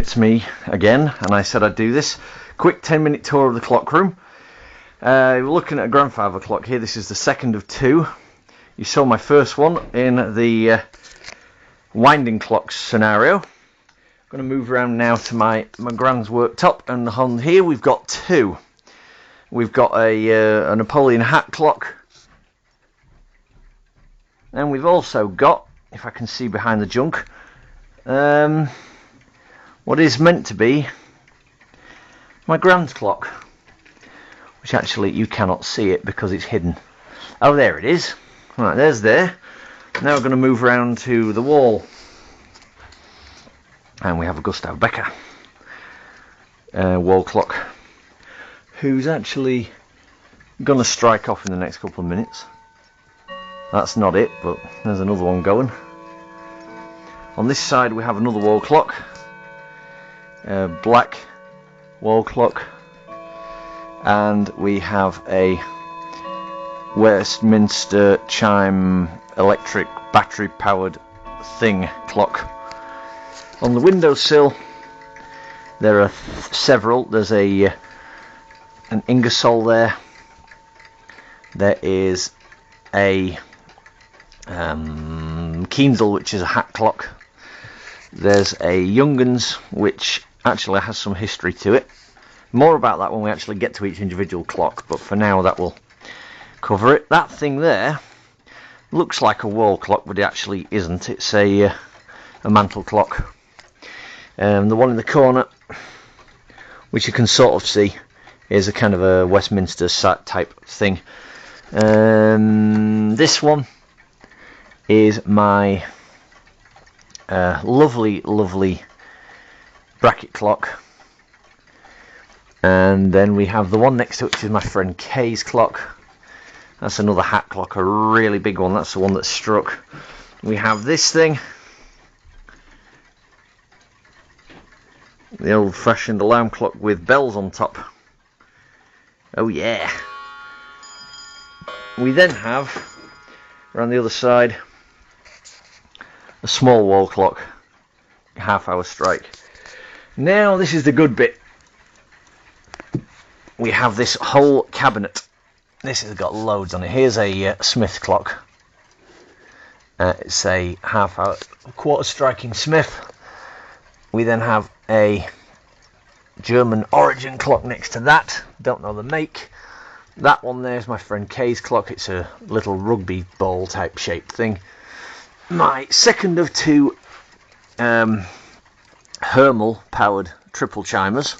It's me again, and I said I'd do this quick 10-minute tour of the clock room. We're looking at a grandfather clock here. This is the second of two. You saw my first one in the winding clocks scenario. I'm going to move around now to my grand's worktop, and on here we've got two. We've got a Napoleon hat clock, and we've also got, if I can see behind the junk, what is meant to be my grand's clock, which actually you cannot see it because it's hidden. Oh, there it is. Right, there's there. Now we're going to move around to the wall, and we have a Gustav Becker wall clock, who's actually going to strike off in the next couple of minutes. That's not it, but there's another one going. On this side we have another wall clock, black wall clock, and we have a Westminster chime electric battery powered thing clock. On the windowsill there are several. There's an Ingersoll there. There is a Kienzl, which is a hat clock. There's a Youngens, which actually has some history to it. More about that when we actually get to each individual clock, but for now that will cover it. That thing there looks like a wall clock, but it actually isn't. It's a mantle clock. The one in the corner, which you can sort of see, is a kind of a Westminster type thing. This one is my lovely bracket clock, and then we have the one next to it, which is my friend Kay's clock. That's another hat clock, a really big one. That's the one that struck. We have this thing, the old-fashioned alarm clock with bells on top. Oh yeah. We then have, around the other side, a small wall clock, half-hour strike. Now this is the good bit. We have this whole cabinet. This has got loads on it. Here's a Smith clock. It's a half-hour, quarter striking Smith. We then have a German origin clock next to that. Don't know the make. That one there is my friend Kay's clock. It's a little rugby ball type shaped thing. My second of two Hermel powered triple chimers.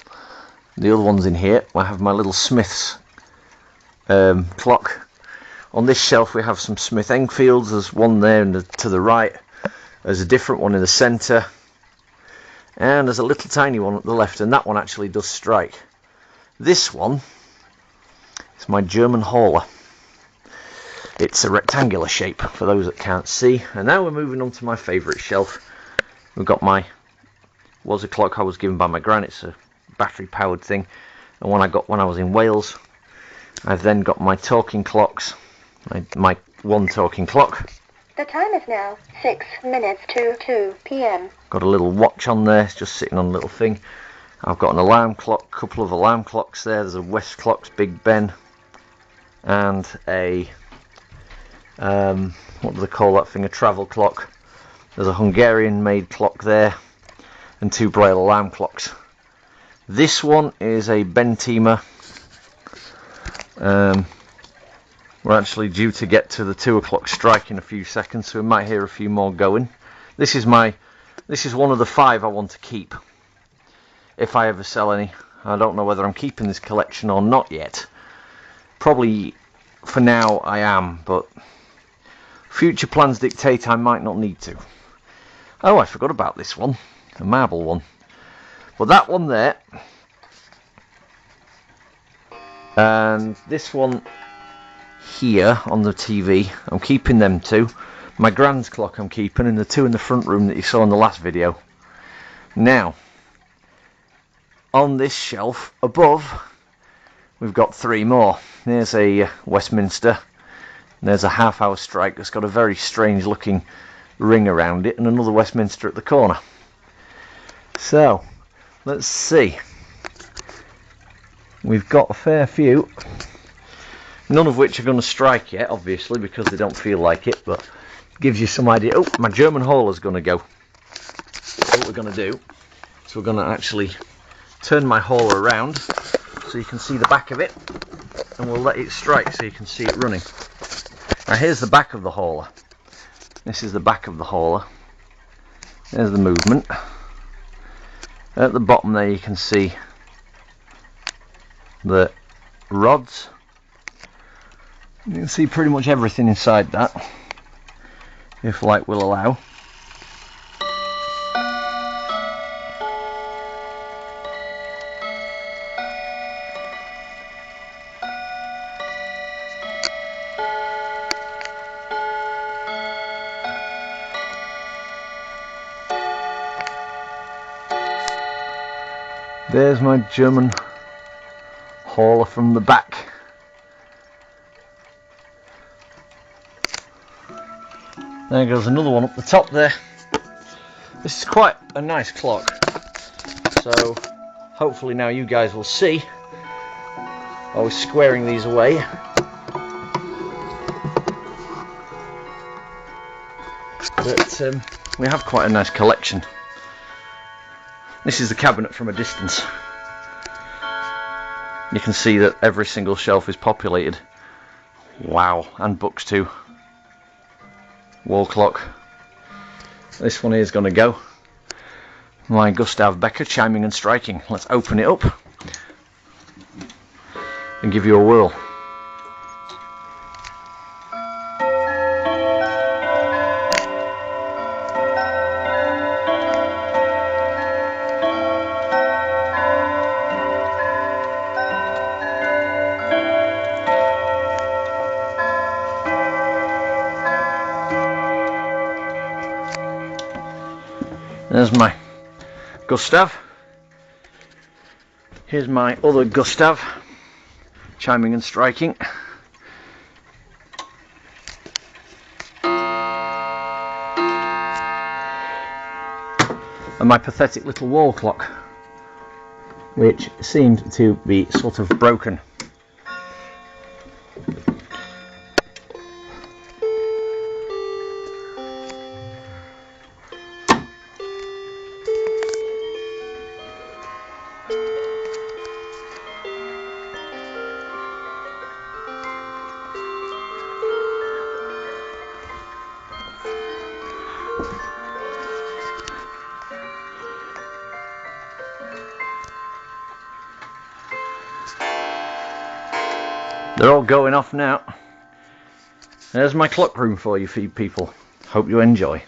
The other one's in here. I have my little Smith's clock. On this shelf we have some Smith Enfields. There's one there and to the right. There's a different one in the centre. And there's a little tiny one at the left, and that one actually does strike. This one is my German hauler. It's a rectangular shape for those that can't see. And now we're moving on to my favourite shelf. We've got was a clock I was given by my gran. It's a battery powered thing, and one I got when I was in Wales. I've then got my talking clocks, my one talking clock. The time is now 6 minutes to 2 p.m. Got a little watch on there, it's just sitting on a little thing. I've got an alarm clock, couple of alarm clocks there. There's a West Clocks Big Ben, and a what do they call that thing? A travel clock. There's a Hungarian made clock there, and two Braille alarm clocks. This one is a Bentima. We're actually due to get to the 2 o'clock strike in a few seconds, so we might hear a few more going. This is one of the 5 I want to keep, if I ever sell any. I don't know whether I'm keeping this collection or not yet. Probably for now I am, but future plans dictate I might not need to. Oh, I forgot about this one, a marble one. But that one there, and this one here on the TV, I'm keeping them two. My grand's clock I'm keeping, and the two in the front room that you saw in the last video. Now, on this shelf above, we've got 3 more. There's a Westminster, and there's a half-hour strike that's got a very strange looking ring around it, and another Westminster at the corner. So, let's see. We've got a fair few, none of which are going to strike yet, obviously, because they don't feel like it, but gives you some idea. Oh, my German hauler's going to go. So what we're going to do is we're going to actually turn my hauler around so you can see the back of it, and we'll let it strike so you can see it running. Now here's the back of the hauler. This is the back of the hauler. There's the movement. At the bottom there you can see the rods. You can see pretty much everything inside that, if light will allow. There's my German hauler from the back. There goes another one up the top there. This is quite a nice clock, so hopefully now you guys will see. I was squaring these away. But we have quite a nice collection. This is the cabinet from a distance. You can see that every single shelf is populated. Wow, and books too. Wall clock. This one here is going to go. My Gustav Becker chiming and striking. Let's open it up and give you a whirl. There's my Gustav. Here's my other Gustav, chiming and striking. And my pathetic little wall clock, which seemed to be sort of broken. They're all going off now. There's my clock room for you people. Hope you enjoy.